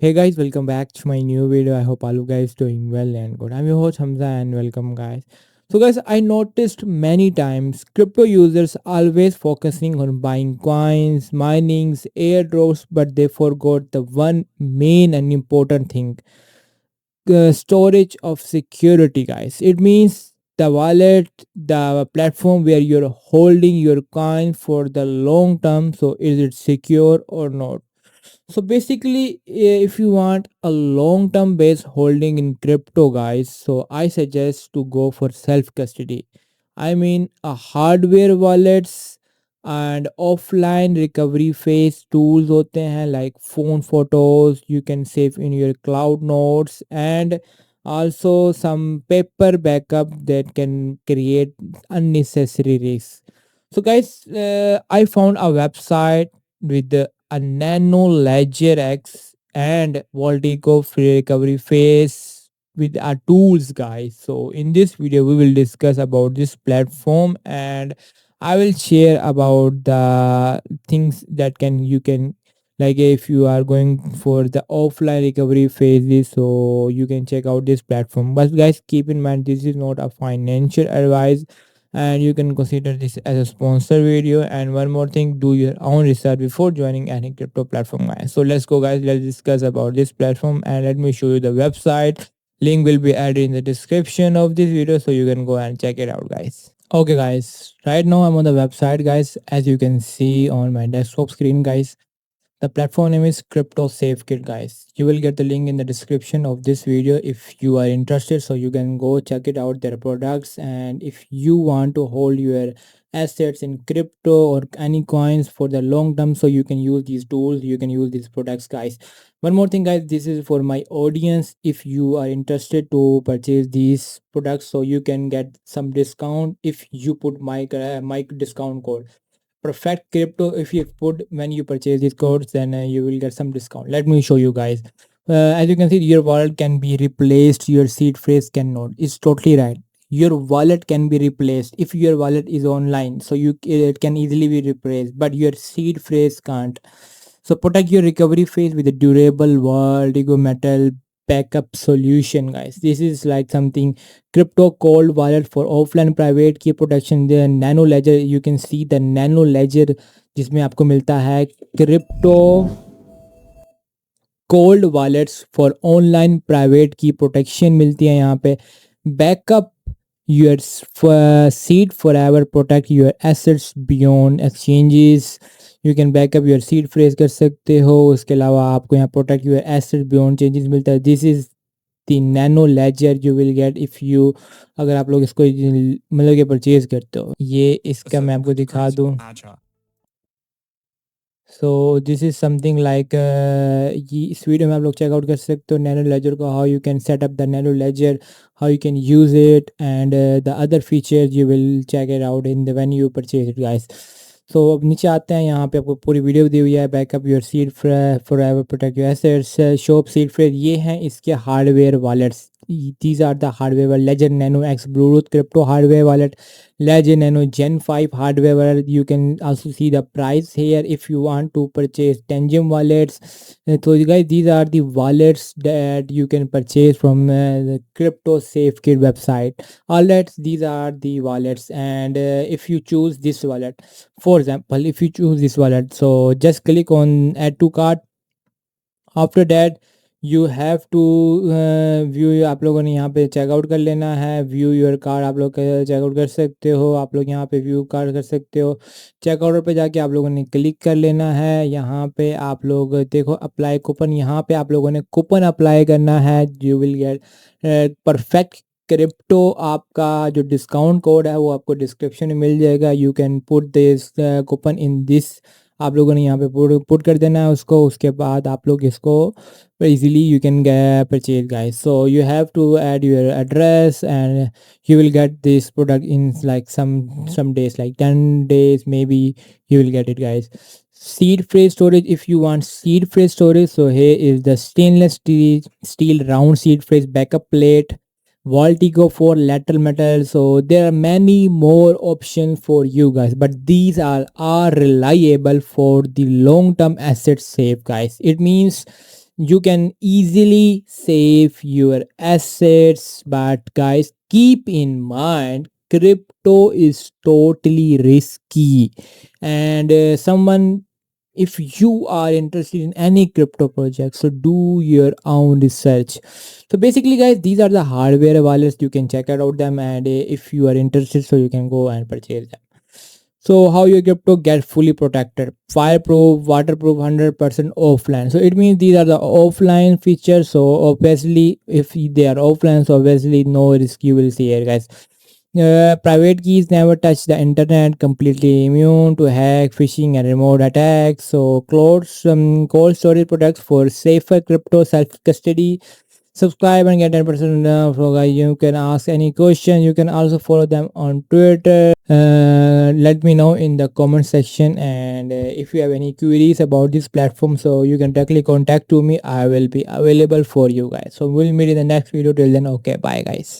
Hey guys, welcome back to my new video. I hope all you guys doing well and good. I'm your host Hamza and welcome guys. So guys, I noticed many times crypto users always focusing on buying coins, minings, airdrops, but they forgot the one main and important thing, storage of security, guys. It means the wallet, the platform where you're holding your coin for the long term. So is it secure or not? So basically, if you want a long term base holding in crypto, guys, so I suggest to go for self custody. I mean, a hardware wallets and offline recovery phase tools होते हैं like phone photos you can save in your cloud notes, and also some paper backup that can create unnecessary risks. So guys, I found a website with a Nano Ledger X and Voltico free recovery phase with our tools, guys. So in this video we will discuss about this platform, and I will share about the things that can you can, like if you are going for the offline recovery phases, so you can check out this platform. But guys, keep in mind this is not a financial advice, and you can consider this as a sponsor video. And one more thing, do your own research before joining any crypto platform, guys. So let's go guys, let's discuss about this platform, and let me show you the website. Link will be added in the description of this video, so you can go and check it out, guys. Okay guys, right now I'm on the website, guys, as you can see on my desktop screen, guys. The platform name is Crypto Safe Kit, guys. You will get the link in the description of this video if you are interested, so you can go check it out, their products. And if you want to hold your assets in crypto or any coins for the long term, so you can use these tools, you can use these products, guys. One more thing, guys, this is for my audience. If you are interested to purchase these products, so you can get some discount if you put my discount code perfect crypto. If you put when you purchase these codes, then you will get some discount. Let me show you guys. As you can see, your wallet can be replaced, your seed phrase cannot. It's totally right. Your wallet can be replaced if your wallet is online, so you it can easily be replaced, but your seed phrase can't. So protect your recovery phase with a durable Vertigo metal backup solution, guys. This is like something crypto cold wallet for offline private key protection. The nano ledger, you can see the nano ledger जिसमें आपको मिलता है crypto cold wallets for online private की protection मिलती है यहाँ पे backup your seed forever protect your assets beyond exchanges you can backup your seed phrase कर सकते हो उसके अलावा आपको यहाँ protect your assets beyond changes मिलता है this is the Nano Ledger you will get if you अगर आप लोग इसको मतलब कि परचेज करते हो ये इसका मैं आपको दिखा दूँ so this is something like ये इस वीडियो में आप लोग चेकआउट कर सकते हो नैनो लेजर को how you can set up the Nano Ledger how you can use it and the other features you will check it out in the when you purchase it guys so अब नीचे आते हैं यहाँ पे आपको पूरी video दी हुई है backup your seed forever protect your assets shop seed phrase ये हैं इसके hardware wallets these are the hardware wallet. Ledger Nano X Bluetooth crypto hardware wallet, Ledger Nano Gen 5 hardware wallet. You can also see the price here if you want to purchase Tangem wallets. So you guys, these are the wallets that you can purchase from the Crypto Safe Kit website. Alright, these are the wallets, and if you choose this wallet, for example, if you choose this wallet, so just click on add to cart. After that you have to view आप लोगों ने यहाँ पे checkout कर लेना है view your card आप लोग चेकआउट कर सकते हो आप लोग यहाँ पे व्यू कार्ड कर सकते हो चेकआउट पे जाके आप लोगों ने क्लिक कर लेना है यहाँ पे आप लोग देखो अप्लाई कूपन यहाँ पे आप लोगों ने कूपन अप्लाई करना है you will gate perfect crypto आपका जो डिस्काउंट कोड है वो आपको डिस्क्रिप्शन में मिल जाएगा you can put this coupon in this आप लोगों ने यहाँ पे पुट कर देना है उसको उसके बाद आप लोग इसको easily you can get purchase guys so you have to add your address and you will get this product in like some days like 10 days maybe you will get it guys seed phrase storage if you want seed phrase storage so here is the stainless steel round seed phrase backup plate Voltigo for lateral metal. So there are many more options for you guys, but these are reliable for the long term asset safe guys. It means you can easily save your assets. But guys, keep in mind, crypto is totally risky. And someone, if you are interested in any crypto project, so do your own research. So basically guys, these are the hardware wallets, you can check out them, and if you are interested, so you can go and purchase them. So how your crypto get fully protected? Fireproof, waterproof, 100% offline. So it means these are the offline features. So obviously, if they are offline, so obviously no risk you will see here, guys. Private keys never touch the internet. Completely immune to hack, phishing, and remote attacks. So cold storage products for safer crypto self custody. Subscribe and get 10% off. So guys, you can ask any question. You can also follow them on Twitter. Let me know in the comment section, and if you have any queries about this platform, so you can directly contact to me. I will be available for you guys. So we'll meet in the next video. Till then, okay, bye guys.